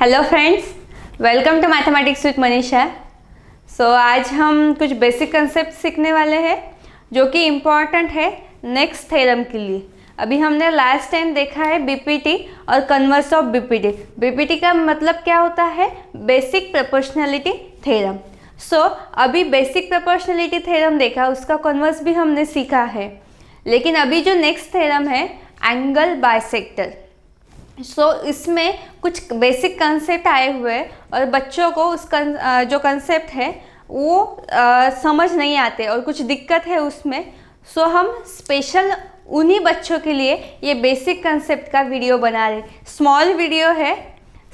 Hello friends, welcome to mathematics with Manisha. आज हम कुछ बेसिक कंसेप्ट सीखने वाले हैं जो कि इम्पॉर्टेंट है नेक्स्ट थ्योरम के लिए। अभी हमने लास्ट टाइम देखा है बीपीटी और कन्वर्स ऑफ बीपीटी। बीपीटी का मतलब क्या होता है? Basic proportionality theorem. अभी बेसिक प्रोपोर्शनलिटी थ्योरम देखा, उसका कन्वर्स भी हमने सीखा है। लेकिन अभी जो नेक्स्ट थ्योरम है एंगल बाइसेक्टर, इसमें कुछ बेसिक कंसेप्ट आए हुए हैं और बच्चों को जो कंसेप्ट है वो समझ नहीं आते और कुछ दिक्कत है उसमें। हम स्पेशल उन्हीं बच्चों के लिए ये बेसिक कंसेप्ट का वीडियो बना रहे। स्मॉल वीडियो है,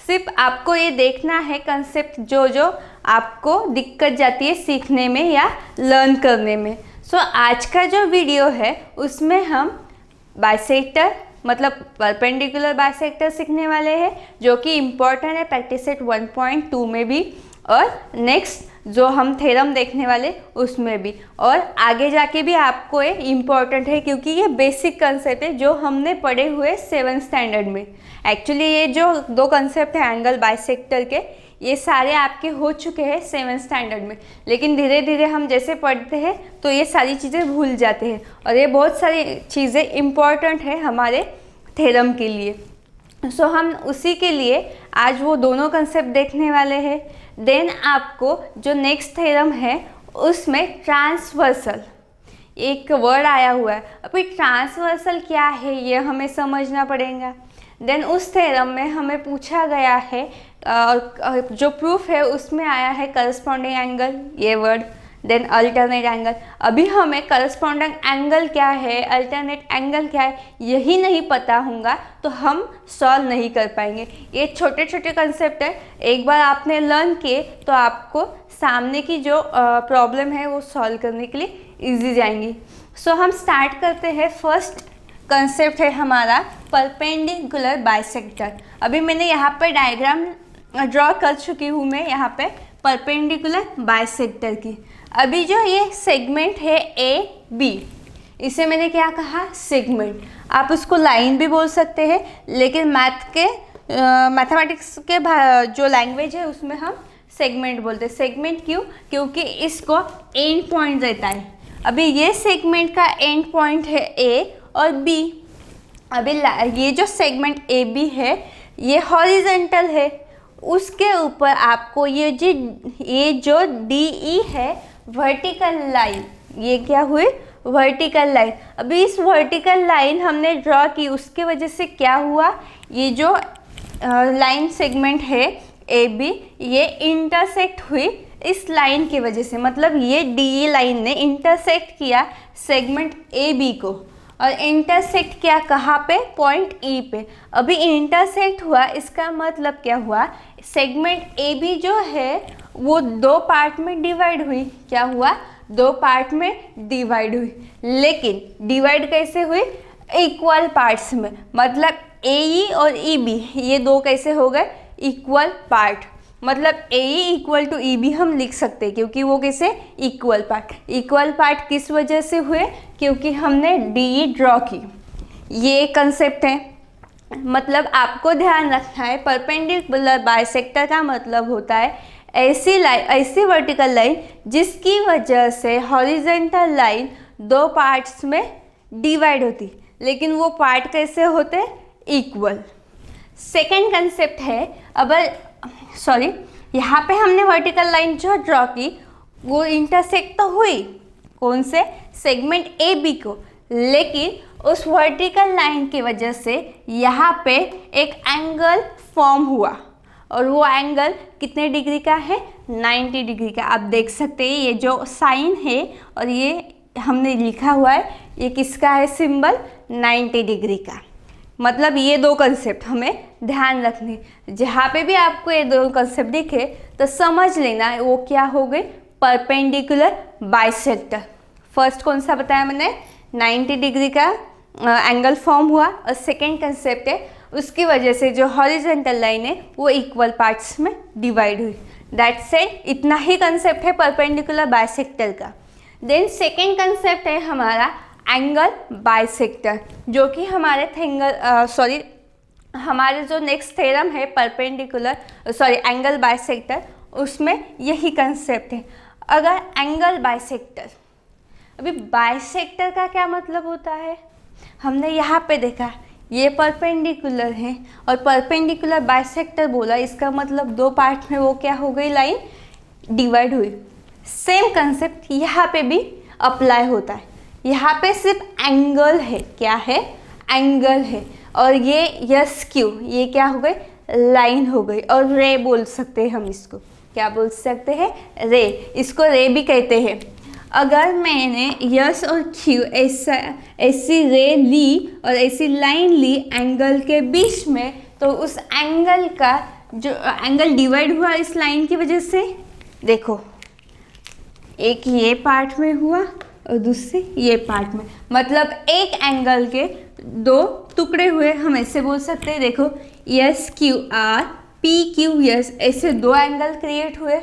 सिर्फ आपको ये देखना है कंसेप्ट जो जो आपको दिक्कत जाती है सीखने में या लर्न करने में। आज का जो वीडियो है उसमें हम बाइसेक्टर मतलब परपेंडिकुलर बाइसेक्टर सीखने वाले हैं, जो कि इम्पॉर्टेंट है प्रैक्टिस सेट 1.2 में भी और नेक्स्ट जो हम थ्योरम देखने वाले उसमें भी, और आगे जाके भी आपको ये इम्पॉर्टेंट है क्योंकि ये बेसिक कंसेप्ट है जो हमने पढ़े हुए 7th स्टैंडर्ड में। एक्चुअली ये जो दो कंसेप्ट है एंगल बाइसेक्टर के, ये सारे आपके हो चुके हैं 7th स्टैंडर्ड में, लेकिन धीरे धीरे हम जैसे पढ़ते हैं तो ये सारी चीज़ें भूल जाते हैं और ये बहुत सारी चीज़ें इम्पॉर्टेंट है हमारे थ्योरम के लिए। हम उसी के लिए आज वो दोनों कंसेप्ट देखने वाले हैं। देन आपको जो नेक्स्ट थ्योरम है उसमें ट्रांसवर्सल एक वर्ड आया हुआ है। अभी ट्रांसवर्सल क्या है ये हमें समझना पड़ेगा। देन उस थ्योरम में हमें पूछा गया है जो प्रूफ है उसमें आया है करस्पॉन्डिंग एंगल ये वर्ड, देन अल्टरनेट एंगल। अभी हमें करस्पॉन्डिंग एंगल क्या है, अल्टरनेट एंगल क्या है, यही नहीं पता होगा तो हम सॉल्व नहीं कर पाएंगे। ये छोटे छोटे कंसेप्ट है, एक बार आपने लर्न किए तो आपको सामने की जो प्रॉब्लम है वो सॉल्व करने के लिए ईजी जाएंगी। हम स्टार्ट करते हैं। फर्स्ट कंसेप्ट है हमारा परपेंडिकुलर बाइसेक्टर। अभी मैंने यहाँ पर डायग्राम ड्रॉ कर चुकी हूँ मैं यहाँ पे परपेंडिकुलर बाइसेक्टर की। अभी जो ये सेगमेंट है ए बी, इसे मैंने क्या कहा? सेगमेंट। आप उसको लाइन भी बोल सकते हैं, लेकिन मैथमेटिक्स के जो लैंग्वेज है उसमें हम सेगमेंट बोलते हैं। सेगमेंट क्यों? क्योंकि इसको एंड पॉइंट रहता है। अभी ये सेगमेंट का एंड पॉइंट है ए और बी। अभी ये जो सेगमेंट ए बी है ये हॉरिजेंटल है, उसके ऊपर आपको ये जो डी ई है वर्टिकल लाइन, ये क्या हुई? Vertical line. अभी इस वर्टिकल लाइन हमने ड्रॉ की, उसके वजह से क्या हुआ? ये जो लाइन सेगमेंट है ए बी ये इंटरसेक्ट हुई इस लाइन की वजह से। मतलब ये डी ई लाइन ने इंटरसेक्ट किया सेगमेंट ए बी को, और इंटरसेक्ट किया कहाँ पे? पॉइंट ई पे। अभी इंटरसेक्ट हुआ, इसका मतलब क्या हुआ? सेगमेंट ए बी जो है वो दो पार्ट में डिवाइड हुई। क्या हुआ? दो पार्ट में डिवाइड हुई, लेकिन डिवाइड कैसे हुई? इक्वल पार्ट्स में। मतलब ए ई और ई बी ये दो कैसे हो गए? Equal part. मतलब A E equal to E B हम लिख सकते हैं क्योंकि वो कैसे? Equal part. इक्वल पार्ट किस वजह से हुए? क्योंकि हमने डी ई ड्रॉ की। ये कंसेप्ट है। मतलब आपको ध्यान रखना है परपेंडिकुलर बाइसेक्टर का मतलब होता है ऐसी लाइन, ऐसी वर्टिकल लाइन जिसकी वजह से हॉरिजेंटल लाइन दो पार्ट्स में डिवाइड होती, लेकिन वो पार्ट कैसे होते? इक्वल। सेकेंड कंसेप्ट है यहाँ पे हमने वर्टिकल लाइन जो ड्रॉ की वो इंटरसेक्ट तो हुई कौन से? सेगमेंट ए बी को, लेकिन उस वर्टिकल लाइन की वजह से यहाँ पे एक एंगल फॉर्म हुआ, और वो एंगल कितने डिग्री का है? 90 डिग्री का। आप देख सकते हैं ये जो साइन है और ये हमने लिखा हुआ है ये किसका है सिंबल? 90 डिग्री का। मतलब ये दो कंसेप्ट हमें ध्यान रखने, जहाँ पे भी आपको ये दो कंसेप्ट दिखे तो समझ लेना वो क्या हो गए? Perpendicular bisector. फर्स्ट कौन सा बताया मैंने? 90 डिग्री का एंगल फॉर्म हुआ, और सेकेंड कंसेप्ट है उसकी वजह से जो हॉरिजेंटल लाइन है वो इक्वल पार्ट्स में डिवाइड हुई। That's it. इतना ही कंसेप्ट है परपेंडिकुलर बाइसेक्टर का। देन सेकेंड कंसेप्ट है हमारा एंगल बाइसेक्टर, जो कि हमारे हमारे जो नेक्स्ट थ्योरम है एंगल बाइसेक्टर, उसमें यही कंसेप्ट है। अगर एंगल बाइसेक्टर, अभी बाइसेक्टर का क्या मतलब होता है, हमने यहाँ पे देखा ये परपेंडिकुलर है और परपेंडिकुलर बाइसेक्टर बोला, इसका मतलब दो पार्ट में वो क्या हो गई, लाइन डिवाइड हुई। सेम कंसेप्ट यहाँ पे भी अप्लाई होता है। यहाँ पे सिर्फ एंगल है, क्या है, एंगल है, और ये यस क्यू, ये क्या हो गई, लाइन हो गई। और रे बोल सकते हैं हम इसको, क्या बोल सकते हैं, रे, इसको रे भी कहते हैं। अगर मैंने यस और क्यू ऐसी रे ली और ऐसी लाइन ली एंगल के बीच में, तो उस एंगल का जो एंगल डिवाइड हुआ इस लाइन की वजह से, देखो एक ये पार्ट में हुआ और दूसरे ये पार्ट में, मतलब एक एंगल के दो टुकड़े हुए। हम ऐसे बोल सकते हैं, देखो yes Q R, P Q yes, ऐसे दो एंगल क्रिएट हुए।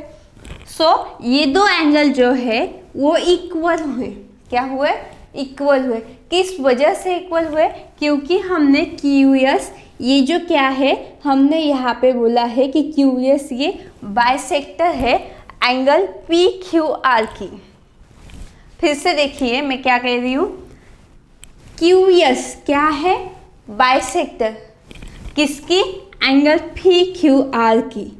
सो ये दो एंगल जो है वो इक्वल हुए, क्या हुए, इक्वल हुए। किस वजह से इक्वल हुए, क्योंकि हमने क्यू एस, ये जो क्या है, हमने यहाँ पे बोला है कि क्यू एस ये बाइसेक्टर है एंगल पी क्यू आर की। फिर से देखिए मैं क्या कह रही हूँ, क्यू एस क्या है, बाइसेक्टर किसकी, एंगल पी क्यू आर की।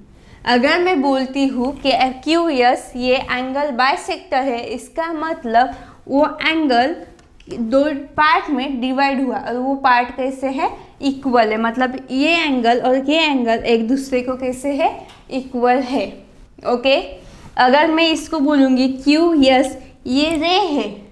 अगर मैं बोलती हूँ कि क्यू एस ये एंगल बाइसेक्टर है, इसका मतलब वो एंगल दो पार्ट में डिवाइड हुआ और वो पार्ट कैसे है, इक्वल है। मतलब ये एंगल और ये एंगल एक दूसरे को कैसे है, इक्वल है। ओके, अगर मैं इसको बोलूँगी क्यू एस ये रे है,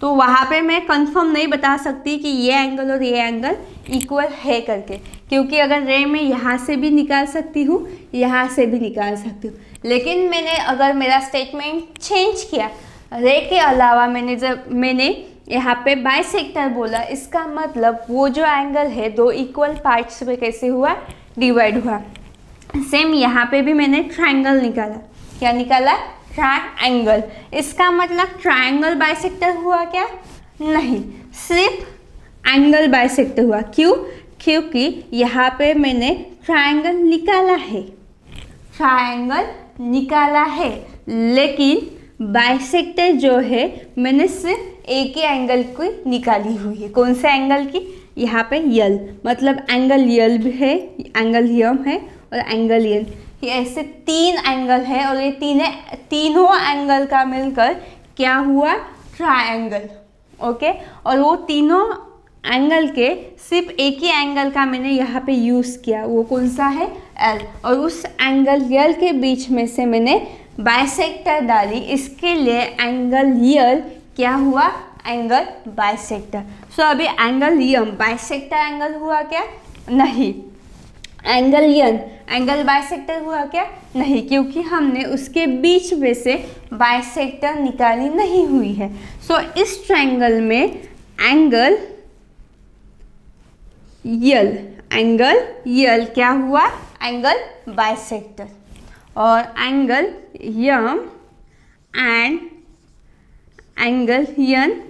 तो वहाँ पे मैं कंफर्म नहीं बता सकती कि ये एंगल और ये एंगल इक्वल है करके, क्योंकि अगर रे में यहाँ से भी निकाल सकती हूँ, यहाँ से भी निकाल सकती हूँ। लेकिन मैंने अगर मेरा स्टेटमेंट चेंज किया, रे के अलावा मैंने यहाँ पे बाइसेक्टर बोला, इसका मतलब वो जो एंगल है दो इक्वल पार्ट्स में कैसे हुआ, डिवाइड हुआ। सेम यहाँ पे भी मैंने ट्रायंगल निकाला, क्या निकाला, ट्रायंगल। इसका मतलब ट्रायंगल बाइसेक्टर हुआ क्या, नहीं, सिर्फ एंगल बाइसेक्टर हुआ। क्यों, क्योंकि यहाँ पे मैंने ट्रायंगल निकाला है, ट्रायंगल निकाला है, लेकिन बाइसेक्टर जो है मैंने सिर्फ एक ही एंगल को निकाली हुई है। कौन से एंगल की, यहाँ पे यल, मतलब एंगल यल भी है, एंगल यम है और एंगल यन, ये ऐसे तीन एंगल है और ये तीनों एंगल का मिलकर क्या हुआ, ट्रायंगल। ओके, और वो तीनों एंगल के सिर्फ एक ही एंगल का मैंने यहाँ पे यूज़ किया, वो कौन सा है, एल, और उस एंगल यल के बीच में से मैंने बाइसेक्टर डाली, इसके लिए एंगल यल क्या हुआ, एंगल बाइसेक्टर। सो अभी एंगल यम बाइसेक्टर एंगल हुआ क्या, नहीं, एंगल यन एंगल बाइसेक्टर हुआ क्या, नहीं, क्योंकि हमने उसके बीच में से बाइसेक्टर निकाली नहीं हुई है। सो इस ट्रायंगल में एंगल यल क्या हुआ, एंगल बाइसेक्टर, और angle M and angle N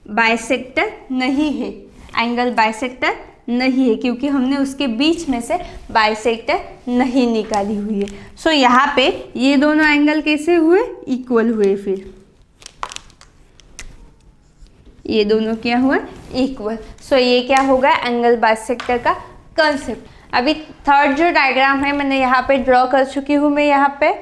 bisector नहीं है, एंगल बाइसेक्टर नहीं है, क्योंकि हमने उसके बीच में से बाइसेक्टर नहीं निकाली हुई है। सो यहाँ पे ये दोनों एंगल कैसे हुए, इक्वल हुए। फिर ये दोनों क्या हुआ, इक्वल। सो ये क्या होगा, एंगल बाइसेक्टर का कंसेप्ट। अभी थर्ड जो डायग्राम है मैंने यहाँ पे ड्रॉ कर चुकी हूँ मैं यहाँ पे,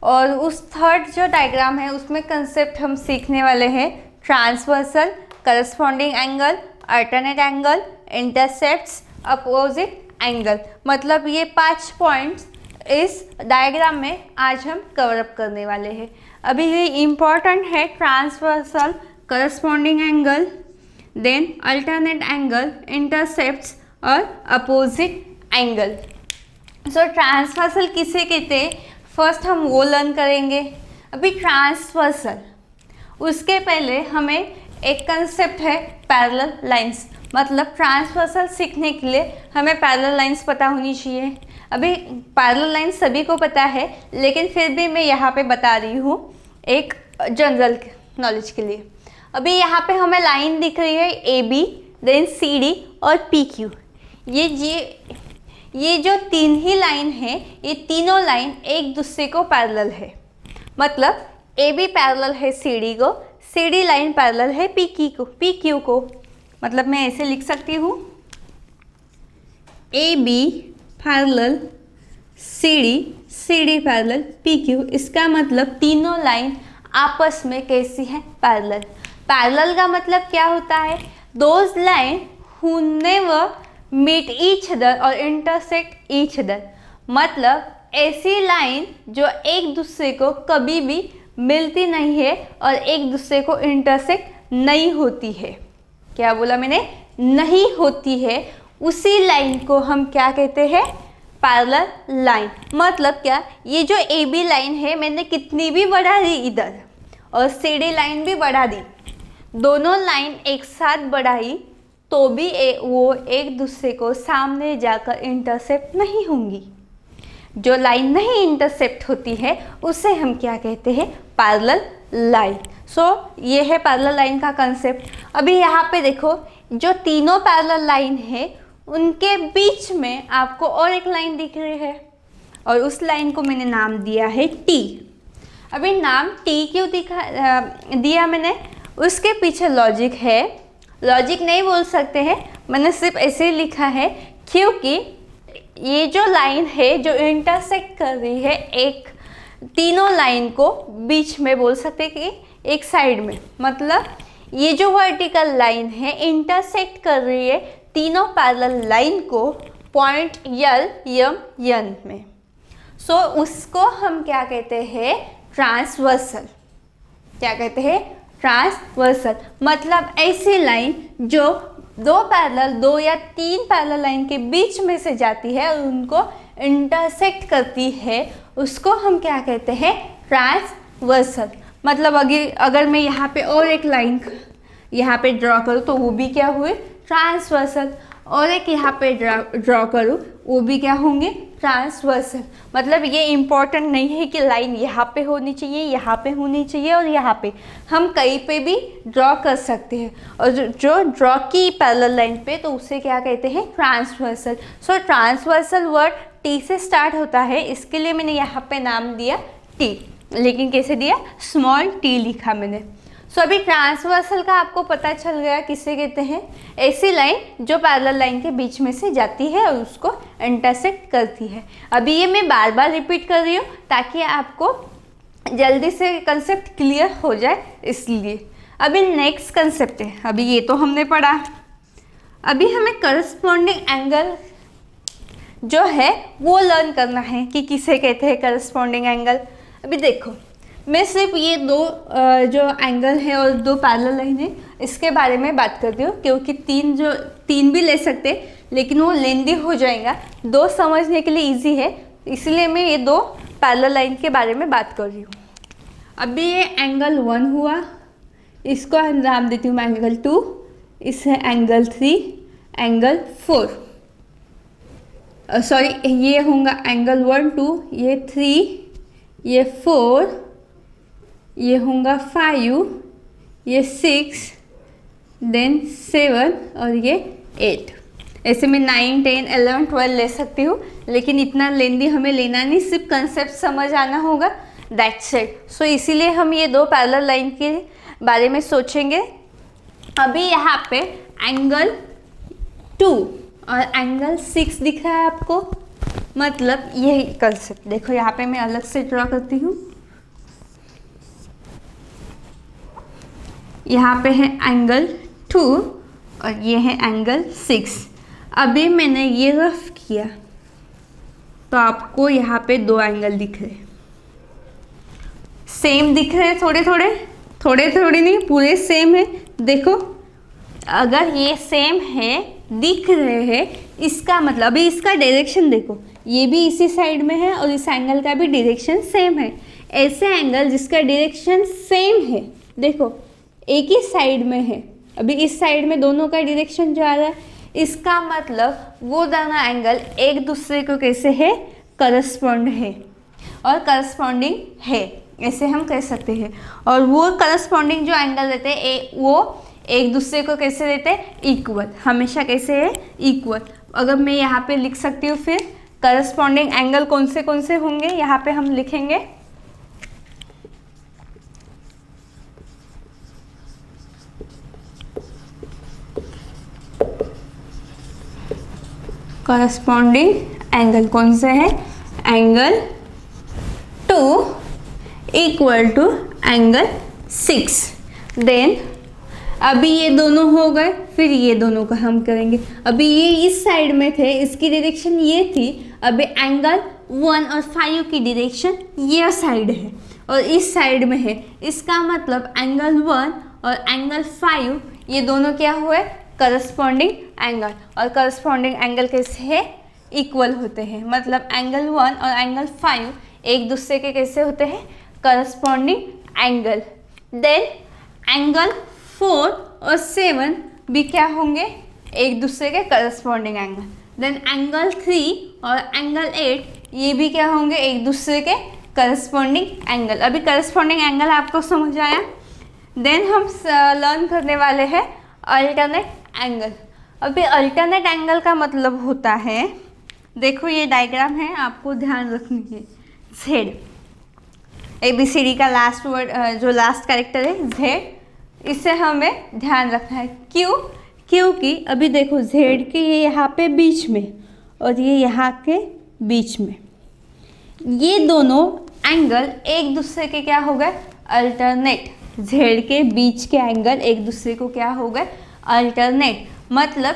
और उस थर्ड जो डायग्राम है उसमें कंसेप्ट हम सीखने वाले हैं transversal, corresponding angle, alternate angle, intercepts, opposite angle. मतलब ये 5 पॉइंट्स इस डायग्राम में आज हम कवर अप करने वाले हैं। अभी ये इम्पॉर्टेंट है, transversal, corresponding angle, then alternate angle, intercepts और अपोजिट एंगल। सो ट्रांसवर्सल किसे कहते हैं, फर्स्ट हम वो लर्न करेंगे। अभी ट्रांसवर्सल, उसके पहले हमें एक कंसेप्ट है पैरेलल लाइंस। मतलब ट्रांसवर्सल सीखने के लिए हमें पैरेलल लाइंस पता होनी चाहिए। अभी पैरेलल लाइंस सभी को पता है, लेकिन फिर भी मैं यहाँ पे बता रही हूँ एक जनरल नॉलेज के लिए। अभी यहाँ पे हमें लाइन दिख रही है AB, देन CD और PQ। ये जो तीन ही लाइन है, ये तीनों लाइन एक दूसरे को पैरेलल है। मतलब ए बी पैरेलल है सी डी को, सी डी लाइन पैरेलल है पी क्यू को। मतलब मैं ऐसे लिख सकती हूँ, A B parallel C D parallel P Q. इसका मतलब तीनों लाइन आपस में कैसी है, पैरेलल। पैरेलल का मतलब क्या होता है, those line who never meet each other और इंटरसेक्ट ईच अदर। मतलब ऐसी लाइन जो एक दूसरे को कभी भी मिलती नहीं है और एक दूसरे को इंटरसेक्ट नहीं होती है। क्या बोला मैंने, नहीं होती है। उसी लाइन को हम क्या कहते हैं, पैरेलल लाइन। मतलब क्या, ये जो ए बी लाइन है मैंने कितनी भी बढ़ा दी इधर और सी डी लाइन भी बढ़ा दी, दोनों लाइन एक साथ बढ़ाई तो भी वो एक दूसरे को सामने जाकर इंटरसेप्ट नहीं होंगी। जो लाइन नहीं इंटरसेप्ट होती है उसे हम क्या कहते हैं, पैरेलल लाइन। सो ये है पैरेलल लाइन का कंसेप्ट। अभी यहाँ पे देखो, जो तीनों पैरेलल लाइन है उनके बीच में आपको और एक लाइन दिख रही है और उस लाइन को मैंने नाम दिया है टी। अभी नाम टी क्यों दिया मैंने, उसके पीछे लॉजिक है। लॉजिक नहीं बोल सकते हैं, मैंने सिर्फ ऐसे ही लिखा है क्योंकि ये जो लाइन है जो इंटरसेक्ट कर रही है एक तीनों लाइन को, बीच में बोल सकते हैं कि एक साइड में। मतलब ये जो वर्टिकल लाइन है इंटरसेक्ट कर रही है तीनों पैरेलल लाइन को पॉइंट यल यम यन में। सो उसको हम क्या कहते हैं, ट्रांसवर्सल। क्या कहते हैं, ट्रांसवर्सल। मतलब ऐसी लाइन जो दो या तीन पैरेलल लाइन के बीच में से जाती है और उनको इंटरसेक्ट करती है, उसको हम क्या कहते हैं, ट्रांसवर्सल। मतलब अगर मैं यहाँ पे और एक लाइन यहाँ पे ड्रॉ करूँ तो वो भी क्या हुए, ट्रांसवर्सल। और एक यहाँ पे ड्रॉ करूँ वो भी क्या होंगे, ट्रांसवर्सल। मतलब ये इम्पॉर्टेंट नहीं है कि लाइन यहाँ पे होनी चाहिए, यहाँ पे होनी चाहिए और यहाँ पे, हम कहीं पे भी ड्रॉ कर सकते हैं। और जो ड्रॉ की पैरेलल लाइन पे तो उसे क्या कहते हैं, ट्रांसवर्सल। सो ट्रांसवर्सल वर्ड टी से स्टार्ट होता है, इसके लिए मैंने यहाँ पे नाम दिया टी। लेकिन कैसे दिया, स्मॉल टी लिखा मैंने। सो अभी ट्रांसवर्सल का आपको पता चल गया किसे कहते हैं, ऐसी लाइन जो पैरेलल लाइन के बीच में से जाती है और उसको इंटरसेक्ट करती है। अभी ये मैं बार बार रिपीट कर रही हूँ ताकि आपको जल्दी से कंसेप्ट क्लियर हो जाए, इसलिए। अभी नेक्स्ट कंसेप्ट है, अभी ये तो हमने पढ़ा, अभी हमें करस्पॉन्डिंग एंगल जो है वो लर्न करना है कि किसे कहते हैं करस्पॉन्डिंग एंगल। अभी देखो, मैं सिर्फ ये दो जो एंगल है और दो पैरेलल लाइन है इसके बारे में बात करती हूँ, क्योंकि तीन भी ले सकते लेकिन वो लेंदी हो जाएगा। दो समझने के लिए इजी है, इसलिए मैं ये दो पैरेलल लाइन के बारे में बात कर रही हूँ। अभी ये एंगल 1 हुआ, इसको हम नाम देती हूँ मैं एंगल 2, इसे एंगल 3, एंगल 4। सॉरी, ये होगा एंगल 1 2, ये 3, ये 4, ये होगा 5, ये 6, देन 7 और ये 8। ऐसे में 9 10 11 12 ले सकती हूँ, लेकिन इतना लेंदी हमें लेना नहीं, सिर्फ कंसेप्ट समझ आना होगा, दैट्स इट। सो इसीलिए हम ये दो पैरेलल लाइन के बारे में सोचेंगे। अभी यहाँ पे एंगल 2 और एंगल 6 दिख रहा है आपको, मतलब यही कंसेप्ट। देखो यहाँ पे मैं अलग से ड्रॉ करती हूँ, यहाँ पे है एंगल 2 और ये है एंगल 6। अभी मैंने ये रफ किया तो आपको यहाँ पे दो एंगल दिख रहे, सेम दिख रहे हैं, थोड़े थोड़े नहीं, पूरे सेम है। देखो, अगर ये सेम है, दिख रहे हैं, इसका मतलब अभी इसका डायरेक्शन देखो, ये भी इसी साइड में है और इस एंगल का भी डायरेक्शन सेम है। ऐसे एंगल जिसका डायरेक्शन सेम है, देखो एक ही साइड में है, अभी इस साइड में दोनों का डायरेक्शन जा रहा है, इसका मतलब वो दोनों एंगल एक दूसरे को कैसे है, करस्पॉन्ड है और करस्पॉन्डिंग है, ऐसे हम कह सकते हैं। और वो करस्पॉन्डिंग जो एंगल रहते हैं वो एक दूसरे को कैसे देते हैं, इक्वल, हमेशा कैसे है, इक्वल। अगर मैं यहाँ पे लिख सकती हूँ, फिर करस्पॉन्डिंग एंगल कौन से होंगे यहाँ पे हम लिखेंगे। करस्पॉन्डिंग एंगल कौन से है, angle 2 equal to angle 6। Then अभी ये दोनों हो गए, फिर ये दोनों का हम करेंगे। अभी ये इस साइड में थे, इसकी डायरेक्शन ये थी। अभी एंगल 1 और 5 की डायरेक्शन ये साइड है और इस साइड में है। इसका मतलब एंगल 1 और एंगल 5 ये दोनों क्या हुए, करस्पॉन्डिंग एंगल। और करस्पॉन्डिंग एंगल कैसे है, इक्वल होते हैं। मतलब एंगल 1 और एंगल 5 एक दूसरे के कैसे होते हैं, करस्पॉन्डिंग एंगल। देन एंगल 4 और 7 भी क्या होंगे, एक दूसरे के करस्पॉन्डिंग एंगल। देन एंगल 3 और एंगल 8 ये भी क्या होंगे, एक दूसरे के करस्पॉन्डिंग एंगल। अभी करस्पॉन्डिंग एंगल आपको समझ आया। देन हम लर्न करने वाले हैं अल्टरनेट एंगल। अभी अल्टरनेट एंगल का मतलब होता है, देखो ये डायग्राम है, आपको ध्यान रखनी है। जेड, ABCD का लास्ट वर्ड, जो लास्ट कैरेक्टर है जेड, इससे हमें ध्यान रखना है। क्यों, क्योंकि अभी देखो जेड के ये यहाँ पे बीच में और ये यहाँ के बीच में, ये दोनों एंगल एक दूसरे के क्या हो गए, अल्टरनेट। जेड के बीच के एंगल एक दूसरे को क्या हो गए, अल्टरनेट। मतलब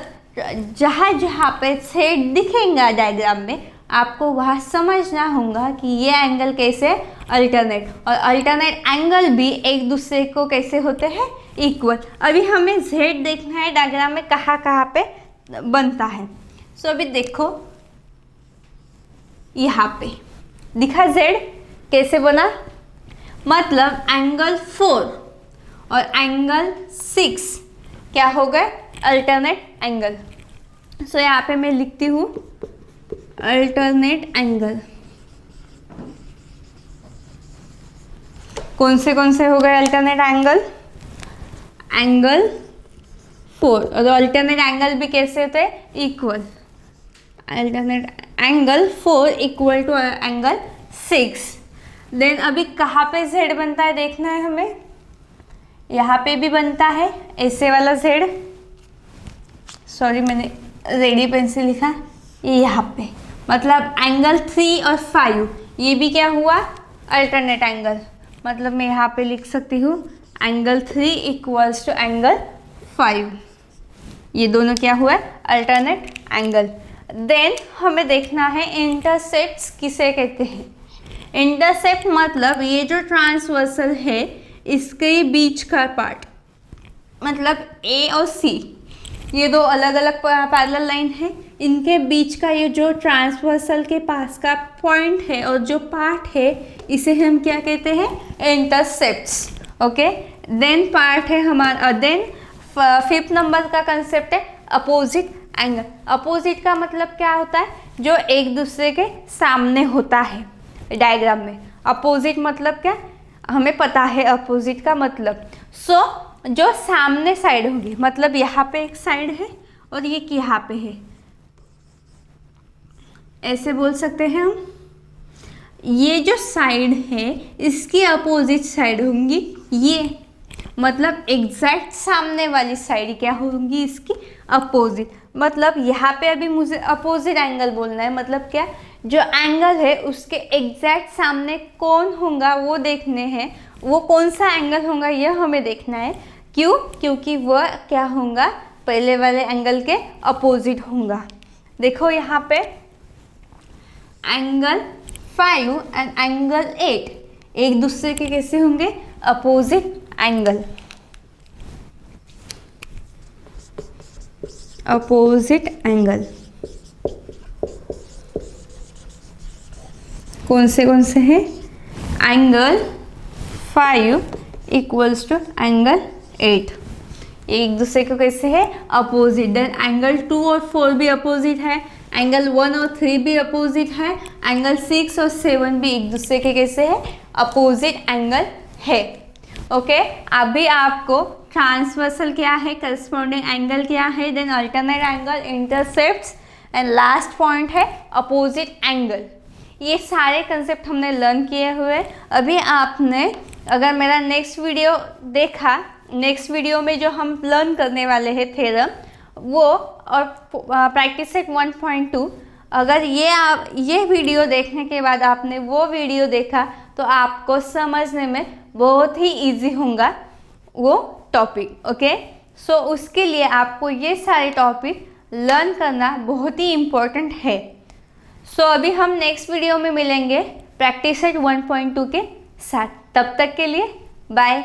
जहाँ जहाँ पे जेड दिखेगा डायग्राम में, आपको वहाँ समझना होगा कि ये एंगल कैसे अल्टरनेट, और अल्टरनेट एंगल भी एक दूसरे को कैसे होते हैं, इक्वल। अभी हमें जेड देखना है डायग्राम में कहाँ कहाँ पे बनता है। सो अभी देखो यहाँ पे दिखा जेड कैसे बना, मतलब एंगल 4 और एंगल 6 क्या हो गए, अल्टरनेट एंगल। सो यहाँ पे मैं लिखती हूँ अल्टरनेट एंगल। कौन से हो गए अल्टरनेट एंगल, एंगल 4, और अल्टरनेट एंगल भी कैसे होते हैं, equal. Alternate angle 4 equal to angle 6। Then अभी कहाँ पे जेड बनता है देखना है हमें, यहाँ पे भी बनता है ऐसे वाला जेड, सॉरी मैंने रेडी पेन से लिखा, ये यहाँ पे। मतलब एंगल 3 और 5 ये भी क्या हुआ, अल्टरनेट एंगल। मतलब मैं यहाँ पे लिख सकती हूँ एंगल 3 इक्वल्स टू एंगल 5, ये दोनों क्या हुआ, अल्टरनेट एंगल। देन हमें देखना है इंटरसेप्ट्स किसे कहते हैं। इंटरसेप्ट मतलब ये जो ट्रांसवर्सल है इसके बीच का पार्ट, मतलब ए और सी ये दो अलग अलग पैरेलल लाइन है, इनके बीच का ये जो ट्रांसवर्सल के पास का पॉइंट है और जो पार्ट है इसे हम क्या कहते हैं, इंटरसेप्ट्स। ओके, देन पार्ट है हमारा, देन 5th नंबर का कंसेप्ट है अपोजिट एंगल। अपोजिट का मतलब क्या होता है, जो एक दूसरे के सामने होता है डायग्राम में। अपोजिट मतलब क्या, हमें पता है अपोजिट का मतलब। सो जो सामने साइड होगी, मतलब यहाँ पे एक साइड है और ये यहाँ पे है, ऐसे बोल सकते हैं हम। ये जो साइड है इसकी अपोजिट साइड होंगी ये, मतलब एग्जैक्ट सामने वाली साइड क्या होंगी, इसकी अपोजिट। मतलब यहाँ पे अभी मुझे अपोजिट एंगल बोलना है, मतलब क्या, जो एंगल है उसके एग्जैक्ट सामने कौन होगा वो देखने हैं, वो कौन सा एंगल होगा यह हमें देखना है। क्यों, क्योंकि वह क्या होगा, पहले वाले एंगल के अपोजिट होगा। देखो यहाँ पे एंगल 5 एंड एंगल 8 एक दूसरे के कैसे होंगे, अपोजिट एंगल। अपोजिट एंगल कौन से हैं, एंगल 5 इक्वल्स टू एंगल 8 एक दूसरे को कैसे है, अपोजिट। देन एंगल 2 और 4 भी अपोजिट है, एंगल 1 और 3 भी अपोजिट है, एंगल 6 और 7 भी एक दूसरे के कैसे है, अपोजिट एंगल है। ओके अभी आपको ट्रांसवर्सल क्या है, करस्पॉन्डिंग एंगल क्या है, then alternate angle, intercepts and last point है अपोजिट एंगल। ये सारे कंसेप्ट हमने लर्न किए हुए। अभी आपने अगर मेरा नेक्स्ट वीडियो देखा, नेक्स्ट वीडियो में जो हम लर्न करने वाले हैं थ्योरम वो, और प्रैक्टिस सेट 1.2, अगर ये वीडियो देखने के बाद आपने वो वीडियो देखा तो आपको समझने में बहुत ही इजी होगा वो टॉपिक। ओके सो उसके लिए आपको ये सारे टॉपिक लर्न करना बहुत ही इम्पोर्टेंट है। सो अभी हम नेक्स्ट वीडियो में मिलेंगे प्रैक्टिस सेट 1.2 के साथ। तब तक के लिए बाय।